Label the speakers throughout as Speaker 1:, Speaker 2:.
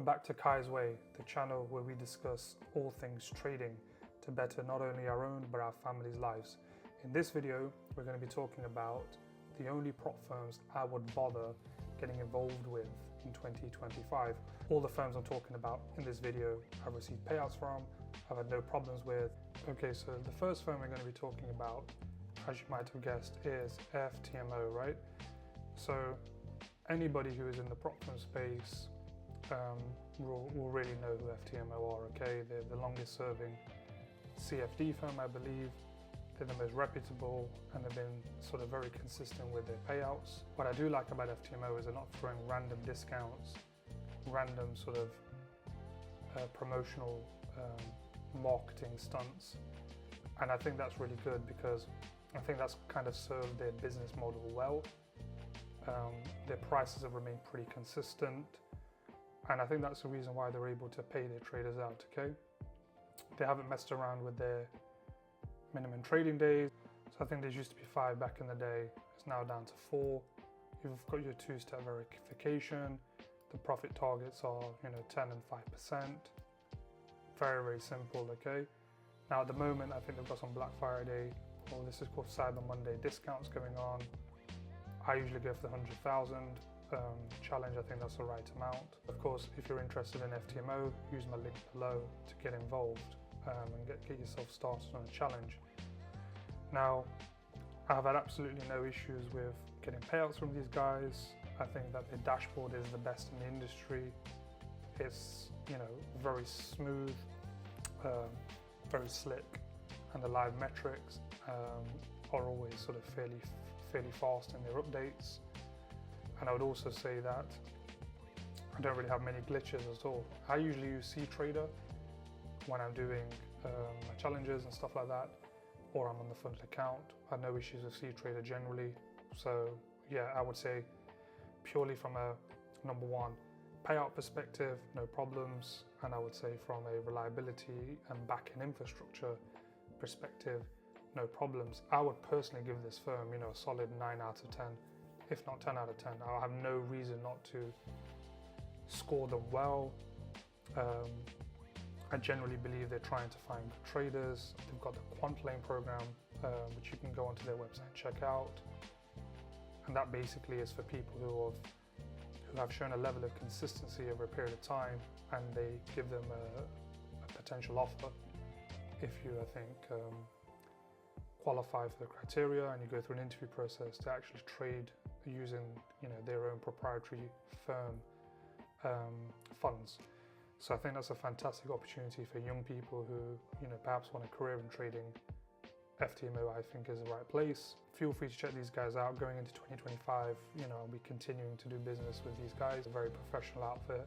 Speaker 1: back to Kai's Way, the channel where we discuss all things trading to better not only our own but our family's lives. In this video, we're going to be talking about the only prop firms I would bother getting involved with in 2025. All the firms I'm talking about in this video I've received payouts from, I've had no problems with. Okay, so the first firm we're going to be talking about, as you might have guessed, is FTMO, right? So anybody who is in the prop firm space will really know who FTMO are, okay? They're the longest serving CFD firm, I believe. They're the most reputable and they've been sort of very consistent with their payouts. What I do like about FTMO is they're not throwing random discounts, random sort of promotional marketing stunts. And I think that's really good because I think that's kind of served their business model well. Their prices have remained pretty consistent. And I think that's the reason why they're able to pay their traders out, okay? They haven't messed around with their minimum trading days. So I think there used to be 5 back in the day. It's now down to 4. You've got your 2-step verification. The profit targets are, 10 and 5%. Very, very simple, okay? Now at the moment, I think they've got some Black Friday, or this is called Cyber Monday discounts going on. I usually go for the 100,000 challenge. I think that's the right amount. Of course, if you're interested in FTMO, use my link below to get involved and get yourself started on a challenge. Now, I've had absolutely no issues with getting payouts from these guys. I think that their dashboard is the best in the industry. It's, very smooth, very slick, and the live metrics are always sort of fairly fast in their updates. And I would also say that I don't really have many glitches at all. I usually use CTrader when I'm doing my challenges and stuff like that, or I'm on the funded account. I have no issues with CTrader generally. So yeah, I would say purely from a number one payout perspective, no problems. And I would say from a reliability and back-end infrastructure perspective, no problems. I would personally give this firm, a solid 9 out of 10. If not 10 out of 10, I'll have no reason not to score them well. I generally believe they're trying to find good traders. They've got the Quant Lane program, which you can go onto their website and check out. And that basically is for people who have shown a level of consistency over a period of time, and they give them a potential offer. If you, I think, qualify for the criteria and you go through an interview process to actually trade using their own proprietary firm funds. So I think that's a fantastic opportunity for young people who perhaps want a career in trading. FTMO I think is the right place. Feel free to check these guys out. Going into 2025, I'll be continuing to do business with these guys. A very professional outfit,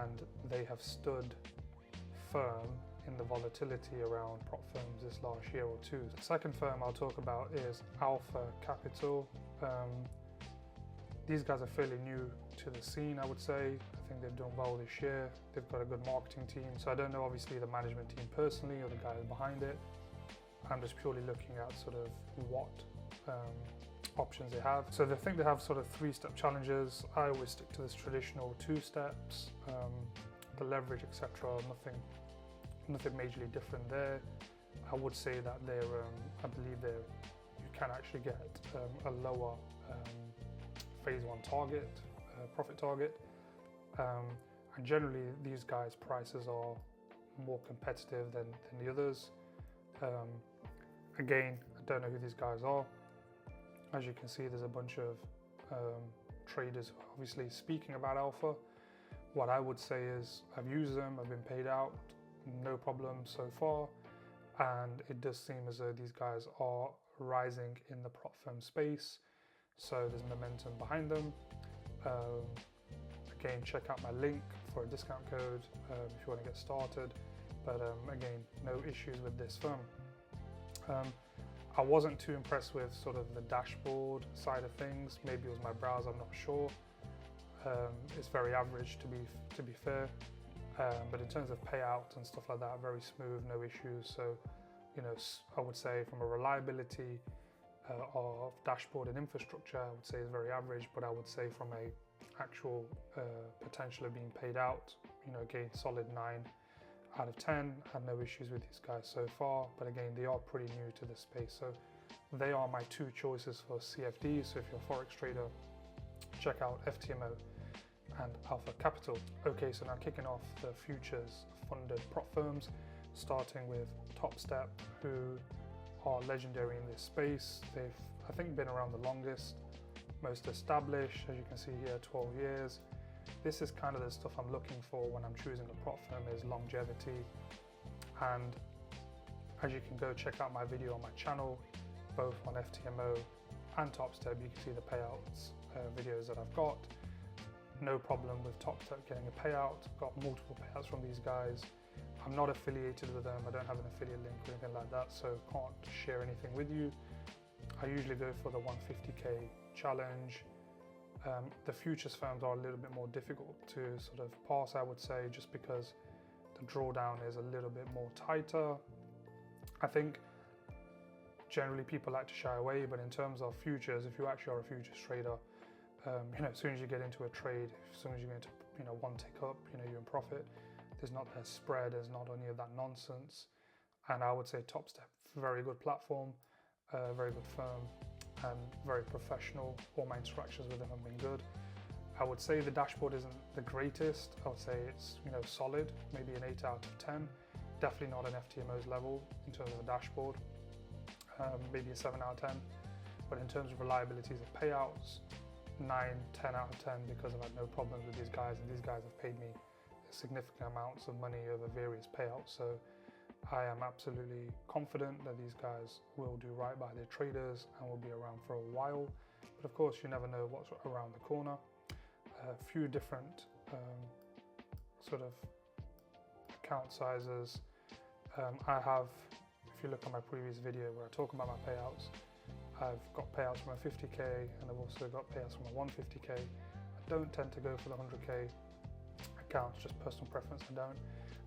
Speaker 1: and they have stood firm in the volatility around prop firms this last year or two. The second firm I'll talk about is Alpha Capital. These guys are fairly new to the scene, I would say. I think they've done well this year. They've got a good marketing team. So I don't know obviously the management team personally or the guys behind it. I'm just purely looking at sort of what options they have. So they think they have sort of 3-step challenges. I always stick to this traditional 2 steps, the leverage, etc. Nothing majorly different there. I would say that I believe you can actually get a lower phase 1 target, profit target. And generally these guys' prices are more competitive than the others. Again, I don't know who these guys are. As you can see, there's a bunch of traders obviously speaking about Alpha. What I would say is I've used them, I've been paid out, no problem so far, and it does seem as though these guys are rising in the prop firm space, so there's momentum behind them. Again, check out my link for a discount code if you want to get started, but again, no issues with this firm. I wasn't too impressed with sort of the dashboard side of things. Maybe it was my browser, I'm not sure. It's very average to be fair. But in terms of payouts and stuff like that, very smooth, no issues. So, I would say from a reliability of dashboard and infrastructure, I would say is very average. But I would say from a actual potential of being paid out. You know, again, solid 9 out of 10. Had no issues with these guys so far, but again, they are pretty new to the space. So they are my two choices for CFD. So if you're a Forex trader, check out FTMO and Alpha Capital. Okay, so now kicking off the futures funded prop firms, starting with Topstep, who are legendary in this space. They've, I think, been around the longest, most established, as you can see here, 12 years. This is kind of the stuff I'm looking for when I'm choosing a prop firm, is longevity. And as you can go check out my video on my channel, both on FTMO and Topstep, you can see the payouts videos that I've got. No problem with Topstep getting a payout. Got multiple payouts from these guys. I'm not affiliated with them. I don't have an affiliate link or anything like that, so can't share anything with you. I usually go for the 150k challenge. The futures firms are a little bit more difficult to sort of pass, I would say, just because the drawdown is a little bit more tighter. I think generally people like to shy away, but in terms of futures, if you actually are a futures trader, you know, as soon as you get into a trade, as soon as you get into, you know, one tick up, you know, you're in profit. There's not that spread, there's not any of that nonsense. And I would say Topstep, very good platform, very good firm, and very professional. All my interactions with them have been good. I would say the dashboard isn't the greatest. I would say it's, you know, solid, maybe an 8 out of 10. Definitely not an FTMO's level in terms of the dashboard, maybe a 7 out of 10. But in terms of reliabilities of payouts, 9, 10 out of 10, because I've had no problems with these guys, and these guys have paid me significant amounts of money over various payouts. So I am absolutely confident that these guys will do right by their traders and will be around for a while. But of course, you never know what's around the corner. A few different sort of account sizes. I have, if you look at my previous video where I talk about my payouts, I've got payouts from a 50k and I've also got payouts from a 150k. I don't tend to go for the 100k accounts, just personal preference, I don't.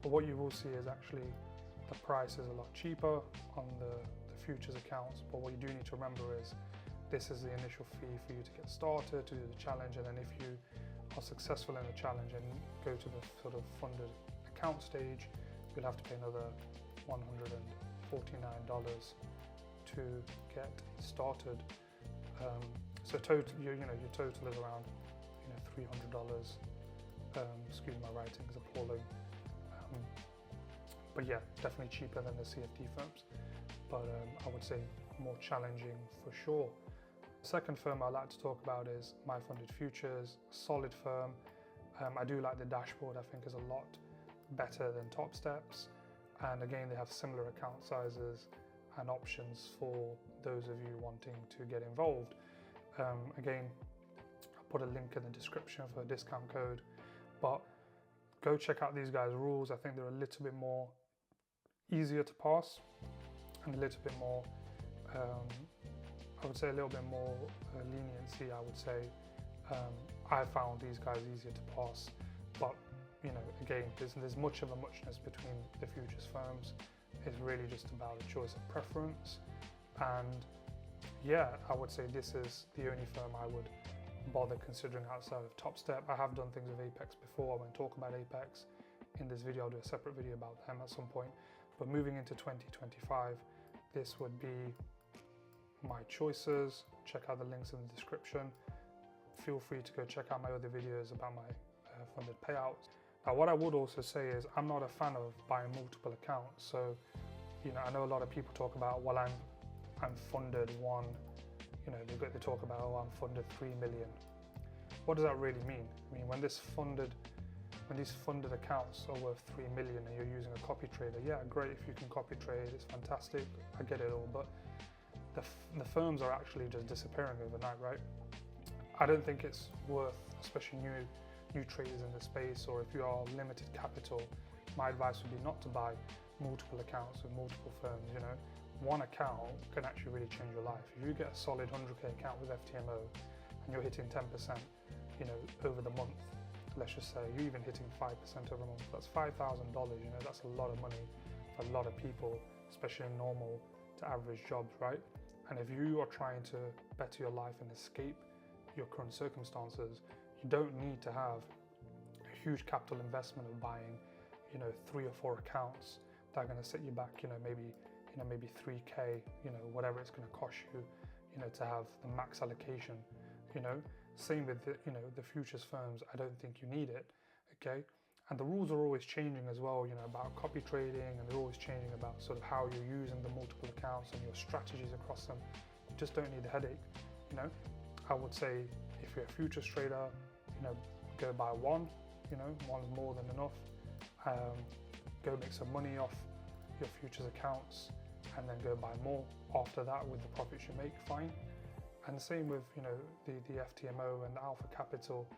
Speaker 1: But what you will see is actually the price is a lot cheaper on the futures accounts, but what you do need to remember is this is the initial fee for you to get started, to do the challenge, and then if you are successful in the challenge and go to the sort of funded account stage, you'll have to pay another $149 to get started. So total, your total is around, you know, $300. Excuse my writing is appalling. But yeah, definitely cheaper than the CFD firms. But I would say more challenging for sure. The second firm I like to talk about is My Funded Futures, solid firm. I do like the dashboard. I think is a lot better than Topstep's. And again, they have similar account sizes and options for those of you wanting to get involved. Again, I'll put a link in the description for a discount code, but go check out these guys' rules. I think they're a little bit more easier to pass and a little bit more, I would say a little bit more leniency, I would say. I found these guys easier to pass, but you know, again, there's much of a muchness between the futures firms. It's really just about a choice of preference. And yeah, I would say this is the only firm I would bother considering outside of Topstep. I have done things with Apex before. I won't talk about Apex in this video. I'll do a separate video about them at some point. But moving into 2025, this would be my choices. Check out the links in the description. Feel free to go check out my other videos about my funded payouts. Now, what I would also say is I'm not a fan of buying multiple accounts. So, you know, I know a lot of people talk about, well, I'm funded one, you know, they talk about, oh, I'm funded 3 million. What does that really mean? I mean, when these funded accounts are worth 3 million and you're using a copy trader, yeah, great. If you can copy trade, it's fantastic. I get it all, but the firms are actually just disappearing overnight, right? I don't think it's worth, especially new traders in the space, or if you are limited capital, my advice would be not to buy multiple accounts with multiple firms. You know, one account can actually really change your life. If you get a solid 100k account with FTMO and you're hitting 10%, you know, over the month, let's just say you're even hitting 5% over a month, that's $5,000. You know, that's a lot of money for a lot of people, especially in normal to average jobs, right? And if you are trying to better your life and escape your current circumstances, You don't need to have a huge capital investment of buying, 3 or 4 accounts that are going to set you back, maybe 3K, whatever it's going to cost you, to have the max allocation. Same with the futures firms. I don't think you need it. Okay. And the rules are always changing as well, about copy trading, and they're always changing about sort of how you're using the multiple accounts and your strategies across them. You just don't need the headache. I would say if you're a futures trader, go buy one. One's more than enough. Go make some money off your futures accounts, and then go buy more after that with the profits you make. Fine. And the same with the FTMO and the Alpha Capital.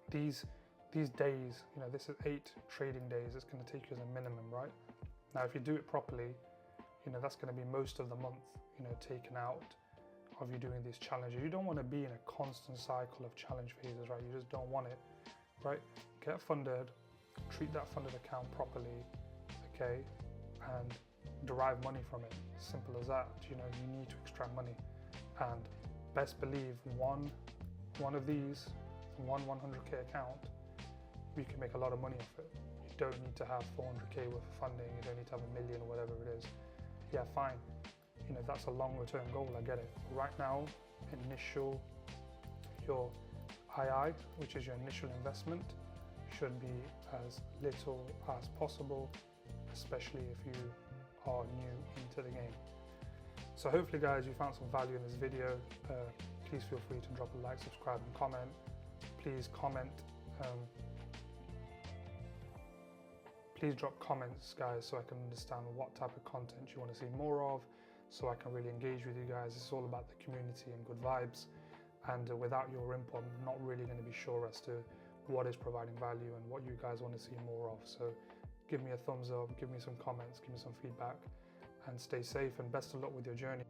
Speaker 1: These days, this is 8 trading days. It's going to take you as a minimum, right? Now, if you do it properly, that's going to be most of the month, taken out of you doing these challenges. You don't want to be in a constant cycle of challenge phases, right? You just don't want it, right? Get funded, treat that funded account properly, okay, and derive money from it. Simple as that. You need to extract money, and best believe one of these, one 100k account, you can make a lot of money off it. You don't need to have 400k worth of funding. You don't need to have $1 million or whatever it is. Yeah, fine. That's a longer term goal. I get it. Right now, your II, which is your initial investment, should be as little as possible, especially if you are new into the game. So hopefully, guys, you found some value in this video. Please feel free to drop a like, subscribe, and comment. Please comment. Please drop comments, guys, so I can understand what type of content you want to see more of, so I can really engage with you guys. It's all about the community and good vibes. And without your input, I'm not really going to be sure as to what is providing value and what you guys want to see more of. So give me a thumbs up, give me some comments, give me some feedback, and stay safe, and best of luck with your journey.